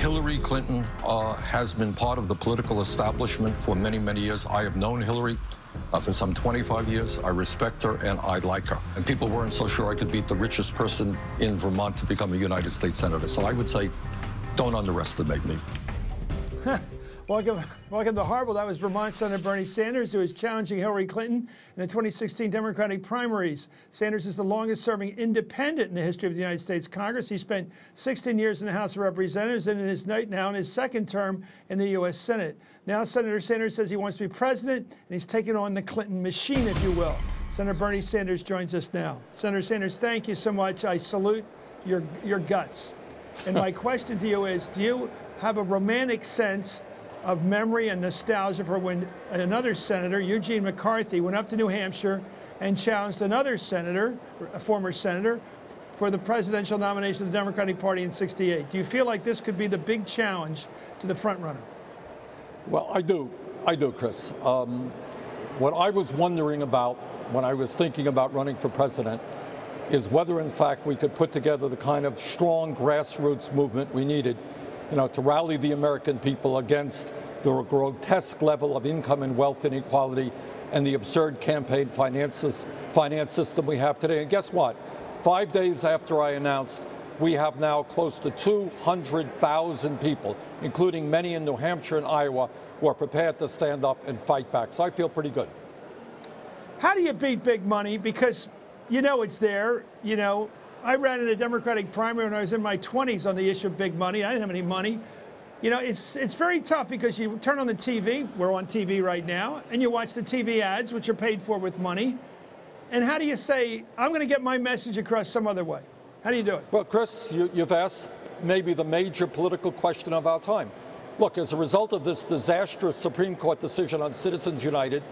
Hillary Clinton has been part of the political establishment for many, many years. I have known Hillary for some 25 years. I respect her and I like her. And people weren't so sure I could beat the richest person in Vermont to become a United States Senator. So I would say, don't underestimate me. Welcome to Hardball. That was Vermont Senator Bernie Sanders, who is challenging Hillary Clinton in the 2016 Democratic primaries. Sanders is the longest-serving independent in the history of the United States Congress. He spent 16 years in the House of Representatives and now in his second term in the U.S. Senate. Now Senator Sanders says he wants to be president, and he's taking on the Clinton machine, if you will. Senator Bernie Sanders joins us now. Senator Sanders, thank you so much. I salute your guts. And my question to you is, do you have a romantic sense of memory and nostalgia for when another senator, Eugene McCarthy, went up to New Hampshire and challenged another senator, a former senator, for the presidential nomination of the Democratic Party in '68? Do you feel like this could be the big challenge to the front runner? Well, I do, Chris. What I was wondering about when I was thinking about running for president is whether, in fact, we could put together the kind of strong grassroots movement we needed, to rally the American people against the grotesque level of income and wealth inequality and the absurd campaign finance system we have today. And guess what? 5 days after I announced, we have now close to 200,000 people, including many in New Hampshire and Iowa, who are prepared to stand up and fight back. So I feel pretty good. How do you beat big money? Because it's there, I ran in a Democratic primary when I was in my 20s on the issue of big money. I didn't have any money. It's very tough because you turn on the TV, we're on TV right now, and you watch the TV ads, which are paid for with money. And how do you say, I'm going to get my message across some other way? How do you do it? Well, Chris, you've asked maybe the major political question of our time. Look, as a result of this disastrous Supreme Court decision on Citizens United,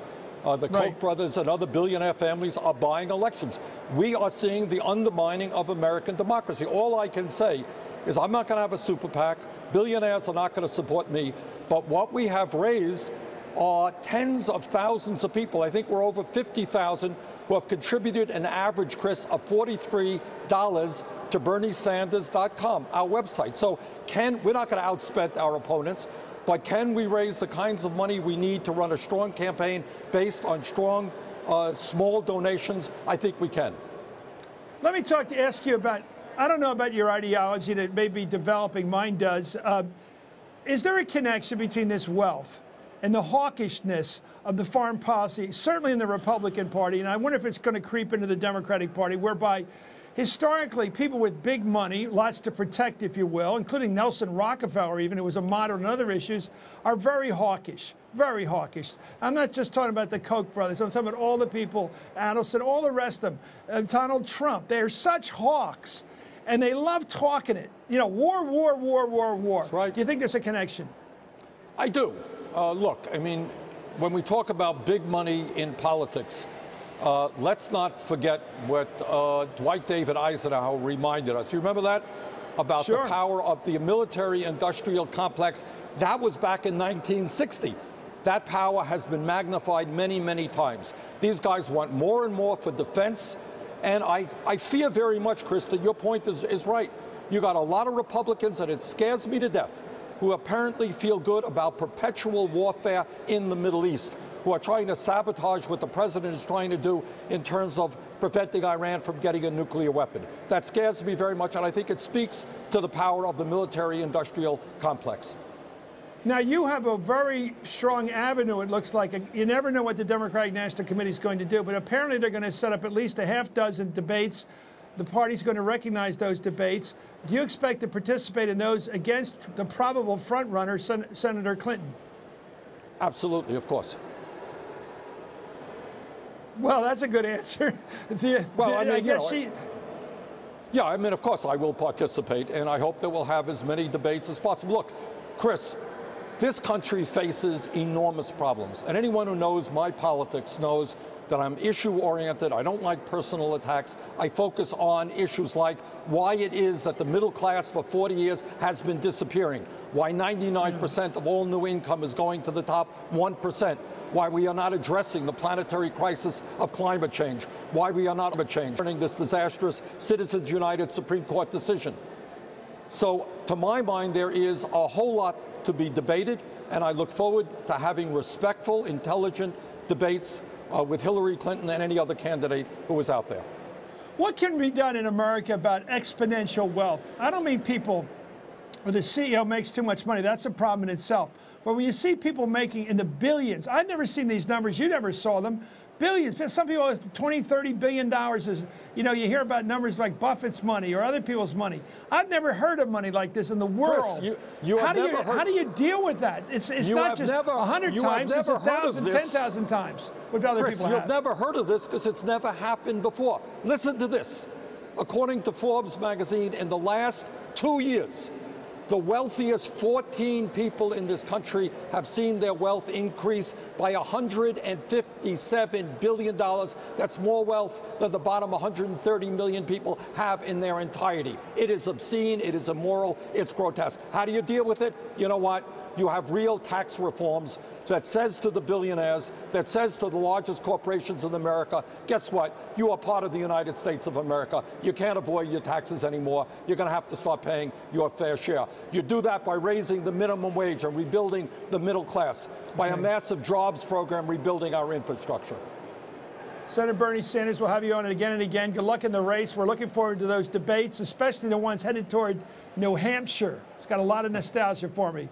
the Koch brothers and other billionaire families are buying elections. We are seeing the undermining of American democracy. All I can say is I'm not going to have a super PAC. Billionaires are not going to support me. But what we have raised are tens of thousands of people. I think we're over 50,000 who have contributed an average, Chris, of $43 to BernieSanders.com, our website. So we're not going to outspend our opponents. But can we raise the kinds of money we need to run a strong campaign based on strong, small donations? I think we can. Let me ask you about, I don't know about your ideology that may be developing, mine does. Is there a connection between this wealth and the hawkishness of the foreign policy, certainly in the Republican Party, and I wonder if it's going to creep into the Democratic Party, whereby historically, people with big money, lots to protect, if you will, including Nelson Rockefeller even, who was a moderate on other issues, are very hawkish, very hawkish. I'm not just talking about the Koch brothers. I'm talking about all the people, Adelson, all the rest of them, Donald Trump. They're such hawks, and they love talking it. War, war, war, war, war. That's right. Do you think there's a connection? I do. Look, I mean, when we talk about big money in politics, let's not forget what Dwight David Eisenhower reminded us. You remember that? About the power of the military-industrial complex. That was back in 1960. That power has been magnified many, many times. These guys want more and more for defense. And I fear very much, Chris, that your point is right. You got a lot of Republicans, and it scares me to death, who apparently feel good about perpetual warfare in the Middle East, who are trying to sabotage what the president is trying to do in terms of preventing Iran from getting a nuclear weapon. That scares me very much, and I think it speaks to the power of the military-industrial complex. Now, you have a very strong avenue, it looks like. You never know what the Democratic National Committee is going to do, but apparently they're going to set up at least a half dozen debates. The party's going to recognize those debates. Do you expect to participate in those against the probable front-runner, Senator Clinton? Absolutely, of course. Well, that's a good answer. Well, I mean, I guess yeah, I mean, of course I will participate, and I hope that we'll have as many debates as possible. Look, Chris, this country faces enormous problems, and anyone who knows my politics knows that I'm issue-oriented. I don't like personal attacks. I focus on issues like why it is that the middle class for 40 years has been disappearing, why 99% of all new income is going to the top 1%, why we are not addressing the planetary crisis of climate change, why we are not changing this disastrous Citizens United Supreme Court decision. So to my mind, there is a whole lot to be debated, and I look forward to having respectful, intelligent debates with Hillary Clinton and any other candidate who is out there. What can be done in America about exponential wealth? I don't mean people where the CEO makes too much money. That's a problem in itself. But when you see people making in the billions, I've never seen these numbers. You never saw them. Billions. Some people have $20, $30 billion. Is, you know, you hear about numbers like Buffett's money or other people's money. I've never heard of money like this in the world. Chris, how do you deal with that? It's not just 100 times, it's 1,000, 10,000 times what other people have. You've never heard of this because it's never happened before. Listen to this. According to Forbes magazine, in the last 2 years, the wealthiest 14 people in this country have seen their wealth increase by $157 billion. That's more wealth than the bottom 130 million people have in their entirety. It is obscene, it is immoral, it's grotesque. How do you deal with it? You know what? You have real tax reforms that says to the billionaires, that says to the largest corporations in America, guess what? You are part of the United States of America. You can't avoid your taxes anymore. You're going to have to start paying your fair share. You do that by raising the minimum wage and rebuilding the middle class, by a massive jobs program rebuilding our infrastructure. Senator Bernie Sanders, we'll have you on it again and again. Good luck in the race. We're looking forward to those debates, especially the ones headed toward New Hampshire. It's got a lot of nostalgia for me.